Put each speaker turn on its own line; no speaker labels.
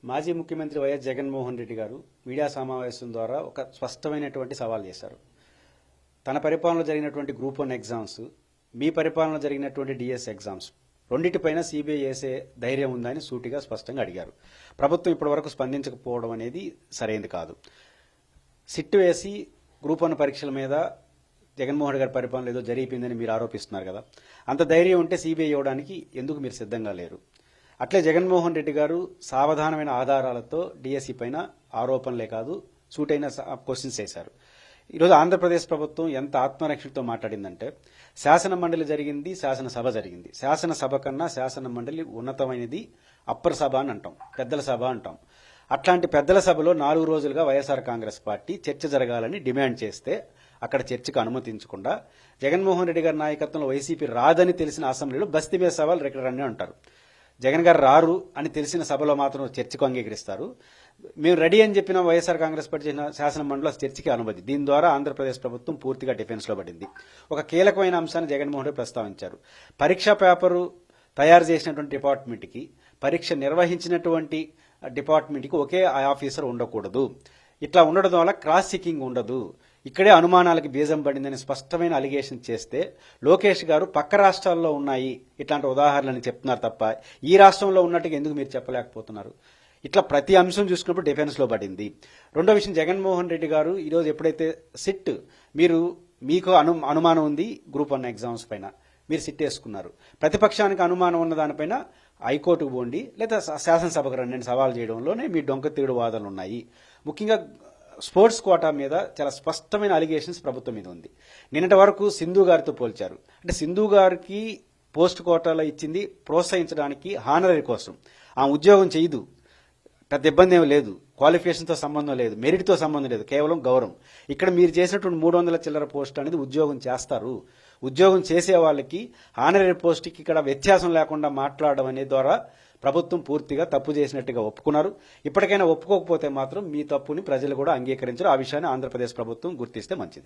మాజీ ముఖ్యమంత్రి వైఎస్ జగన్మోహన్ రెడ్డి గారు మీడియా సమావేశం ద్వారా ఒక స్పష్టమైనటువంటి సవాల్ చేశారు. తన పరిపాలనలో జరిగినటువంటి గ్రూప్ 1 ఎగ్జామ్స్, మీ పరిపాలనలో జరిగినటువంటి డిఎస్ ఎగ్జామ్స్ రెండింటిపైన సిబిఐ వేసే ధైర్యం ఉందని సూటిగా స్పష్టంగా అడిగారు. ప్రభుత్వం ఇప్పటివరకు స్పందించకపోవడం అనేది సరైనది కాదు. సిట్ వేసి గ్రూప్ 1 పరీక్షల మీద జగన్మోహన్ రెడ్డి గారి పరిపాలన ఏదో జరిగిపోయిందని మీరు ఆరోపిస్తున్నారు కదా, అంత ధైర్యం ఉంటే సిబిఐ ఇవ్వడానికి ఎందుకు మీరు సిద్ధంగా లేరు? అట్లే జగన్మోహన్ రెడ్డి గారు సావధానమైన ఆధారాలతో డిఎస్సి పైన ఆరోపణలే కాదు సూటైన క్వశ్చన్స్ వేశారు. ఈరోజు ఆంధ్రప్రదేశ్ ప్రభుత్వం ఎంత ఆత్మరక్షణతో మాట్లాడిందంటే, శాసన మండలి జరిగింది, శాసనసభ జరిగింది. శాసనసభ కన్నా శాసన మండలి ఉన్నతమైనది, అప్పర్ సభ అని అంటాం, పెద్దల సభ అంటాం. అట్లాంటి పెద్దల సభలో 4 రోజులుగా వైఎస్ఆర్ కాంగ్రెస్ పార్టీ చర్చ జరగాలని డిమాండ్ చేస్తే అక్కడ చర్చకు అనుమతించకుండా జగన్మోహన్ రెడ్డి గారి నాయకత్వంలో వైసీపీ రాదని తెలిసిన అసెంబ్లీలో బస్తీ మీద సవాల్ రెక్కడని అంటారు. జగన్ గారు రారు అని తెలిసిన సభలో మాత్రం చర్చకు అంగీకరిస్తారు. మేము రెడీ అని చెప్పిన వైఎస్ఆర్ కాంగ్రెస్ పార్టీ చేసిన శాసన మండలిలో చర్చకి అనుమతి. దీని ద్వారా ఆంధ్రప్రదేశ్ ప్రభుత్వం పూర్తిగా డిఫెన్స్ లో పడింది. ఒక కీలకమైన అంశాన్ని జగన్మోహన్ రెడ్డి ప్రస్తావించారు. పరీక్షా పేపరు తయారు చేసినటువంటి డిపార్ట్మెంట్కి, పరీక్ష నిర్వహించినటువంటి డిపార్ట్మెంట్కి ఒకే ఆఫీసర్ ఉండకూడదు. ఇట్లా ఉండడం వల్ల క్రాస్ చెకింగ్ ఉండదు, ఇక్కడే అనుమానాలకు బీజం పడిందని స్పష్టమైన అలిగేషన్ చేస్తే లోకేష్ గారు పక్క రాష్ట్రాల్లో ఉన్నాయి ఇట్లాంటి ఉదాహరణలని చెప్తున్నారు తప్ప ఈ రాష్ట్రంలో ఉన్నట్టుగా ఎందుకు మీరు చెప్పలేకపోతున్నారు? ఇట్లా ప్రతి అంశం చూసుకున్నప్పుడు డిఫెన్స్ లో పడింది. రెండో విషయం, జగన్మోహన్ రెడ్డి గారు ఈరోజు ఎప్పుడైతే సిట్ మీకు అనుమానం ఉంది గ్రూప్ 1 ఎగ్జామ్స్ పైన, మీరు సిట్ వేసుకున్నారు. ప్రతిపక్షానికి అనుమానం ఉన్న దానిపైన హైకోర్టుకు పోండి లేదా శాసనసభకు రండి సవాల్ చేయడంలోనే మీ డొంక తీరుడు వాదనలు ఉన్నాయి. ముఖ్యంగా స్పోర్ట్స్ కోటా మీద చాలా స్పష్టమైన అలిగేషన్స్ ప్రభుత్వం మీద ఉంది. నిన్నటి వరకు సింధు గారితో పోల్చారు. అంటే సింధు గారికి పోస్ట్ కోటాలో ఇచ్చింది ప్రోత్సహించడానికి, హానరీ కోసం. ఆ ఉద్యోగం చేయదు, పెద్ద ఇబ్బంది ఏమీ లేదు, క్వాలిఫికేషన్తో సంబంధం లేదు, మెరిట్తో సంబంధం లేదు, కేవలం గౌరవం. ఇక్కడ మీరు చేసినటువంటి 300 చిల్లర పోస్ట్ అనేది ఉద్యోగం చేస్తారు. ఉద్యోగం చేసే వాళ్ళకి హానరీ పోస్ట్కి ఇక్కడ వ్యత్యాసం లేకుండా మాట్లాడడం అనే ద్వారా ప్రభుత్వం పూర్తిగా తప్పు చేసినట్టుగా ఒప్పుకున్నారు. ఇప్పటికైనా ఒప్పుకోకపోతే మాత్రం మీ తప్పుని ప్రజలు కూడా అంగీకరించరు. ఆ విషయాన్ని ఆంధ్రప్రదేశ్ ప్రభుత్వం గుర్తిస్తే మంచిది.